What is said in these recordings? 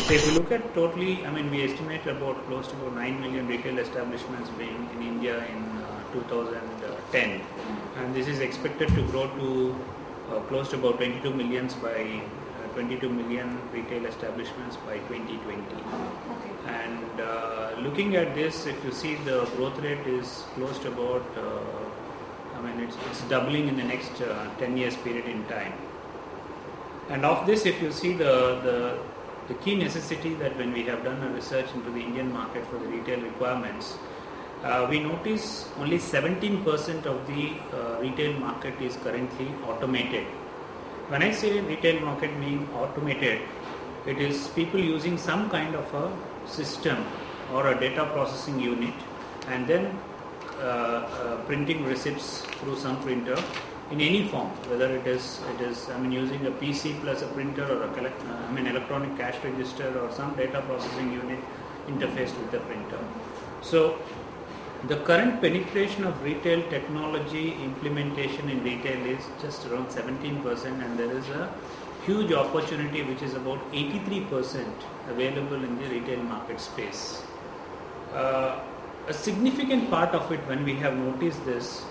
So if you look at totally, we estimate about close to about 9 million retail establishments being in India in 2010, and this is expected to grow to close to about 22 millions by 22 million retail establishments by 2020. Okay. And looking at this, if you see the growth rate is close to about, it's doubling in the next 10 years period in time. And of this, if you see the key necessity that when we have done a research into the Indian market for the retail requirements, we notice only 17% of the retail market is currently automated. When I say retail market meaning automated, it is people using some kind of a system or a data processing unit and then printing receipts through some printer in any form, whether it is using a PC plus a printer or electronic cash register or some data processing unit interfaced with the printer. So the current penetration of retail technology implementation in retail is just around 17%, and there is a huge opportunity which is about 83% available in the retail market space. A significant part of it, when we have noticed this,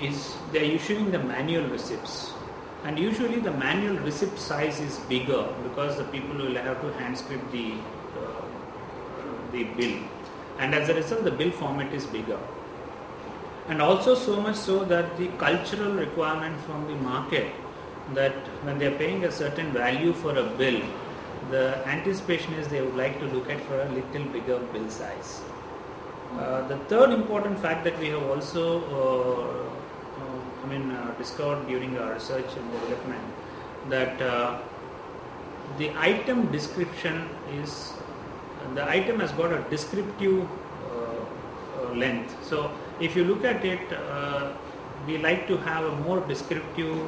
is they are issuing the manual receipts, and usually the manual receipt size is bigger because the people will have to hand script the bill, and as a result the bill format is bigger, and also so much so that the cultural requirement from the market that when they are paying a certain value for a bill, the anticipation is they would like to look at for a little bigger bill size. The third important fact that we have also discovered during our research and development, that the item description is, the item has got a descriptive length. So if you look at it, we like to have a more descriptive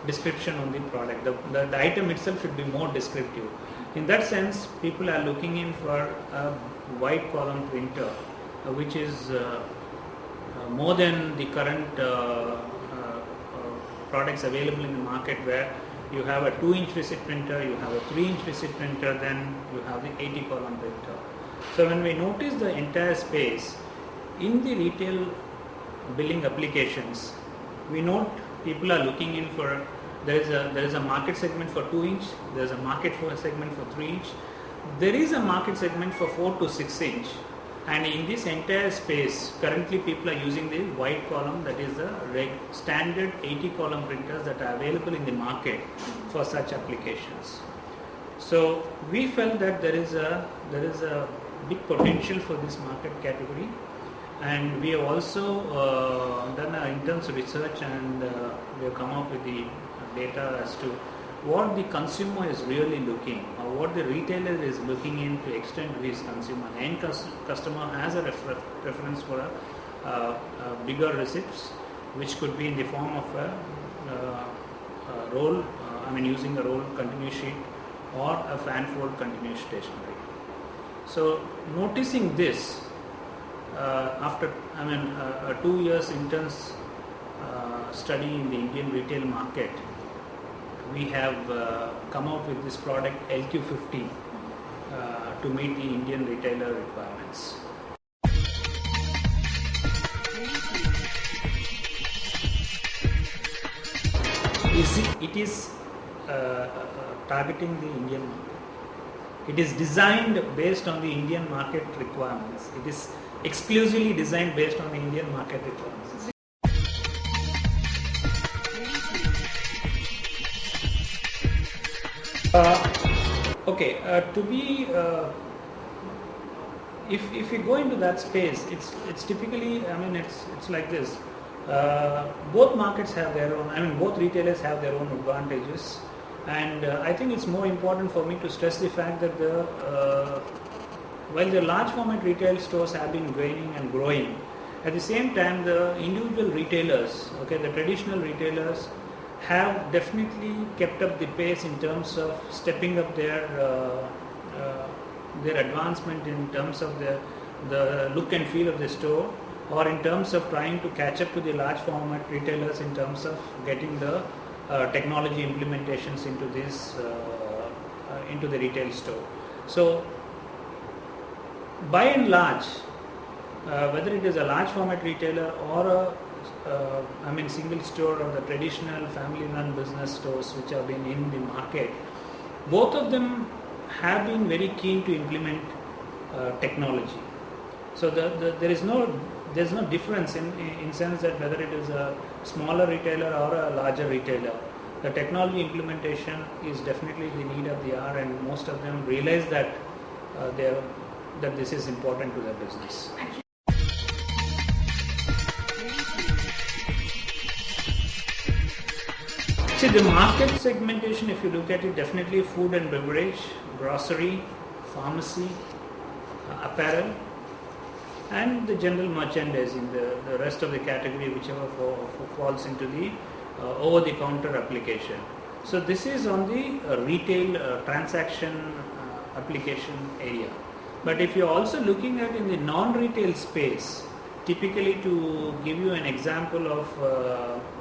description on the product. The item itself should be more descriptive. In that sense, people are looking in for a white column printer, which is more than the current products available in the market, where you have a 2-inch receipt printer, you have a 3-inch receipt printer, then you have the 80 column printer. So when we notice the entire space in the retail billing applications, we note people are looking in for, there is a market segment for 2-inch, there is a market for a segment for 3-inch, there is a market segment for 4 to 6-inch, and in this entire space currently people are using the white column, that is the standard 80 column printers that are available in the market for such applications. So we felt that there is a big potential for this market category, and we have also done an intense research, and we have come up with the data as to what the consumer is really looking, or what the retailer is looking in to extend to his consumer. The end customer has a preference for a bigger receipts, which could be in the form of a roll, using a roll continuous sheet or a fan fold continuous stationery. So noticing this, after a 2 years intense study in the Indian retail market, we have come out with this product LQ50 to meet the Indian retailer requirements. It is targeting the Indian market. It is designed based on the Indian market requirements. It is exclusively designed based on the Indian market requirements. If you go into that space, it's typically, it's like this. Both markets have their own, both retailers have their own advantages, and I think it's more important for me to stress the fact that while the large format retail stores have been gaining and growing, at the same time the individual retailers, the traditional retailers, have definitely kept up the pace in terms of stepping up their advancement in terms of the look and feel of the store, or in terms of trying to catch up to the large format retailers in terms of getting the technology implementations into these into the retail store. So by and large, whether it is a large format retailer or a single store or the traditional family run business stores which have been in the market, both of them have been very keen to implement technology. So there's no difference in sense that whether it is a smaller retailer or a larger retailer, the technology implementation is definitely the need of the hour, and most of them realize that that this is important to their business. See, the market segmentation, if you look at it, definitely food and beverage, grocery, pharmacy, apparel, and the general merchandising, the rest of the category, whichever falls into the over-the-counter application. So this is on the retail transaction application area. But if you're also looking at in the non-retail space, typically to give you an example of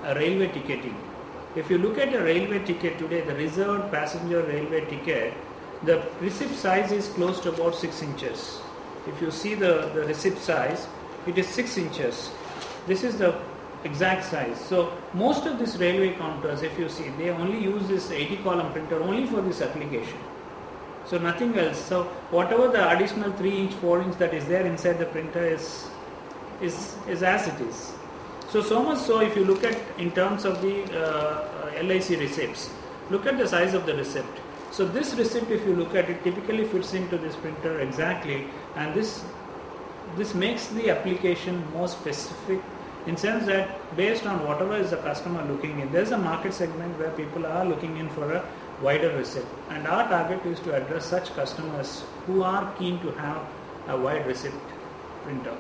a railway ticketing. If you look at a railway ticket today, the reserved passenger railway ticket, the receipt size is close to about 6 inches. If you see the receipt size, it is 6 inches. This is the exact size. So most of these railway counters, if you see, they only use this 80-column printer only for this application. So nothing else. So whatever the additional 3-inch, 4-inch that is there inside the printer is as it is. So much so, if you look at in terms of the LIC receipts, look at the size of the receipt. So this receipt, if you look at it, typically fits into this printer exactly, and this makes the application more specific in sense that based on whatever is the customer looking in, there is a market segment where people are looking in for a wider receipt, and our target is to address such customers who are keen to have a wide receipt printer.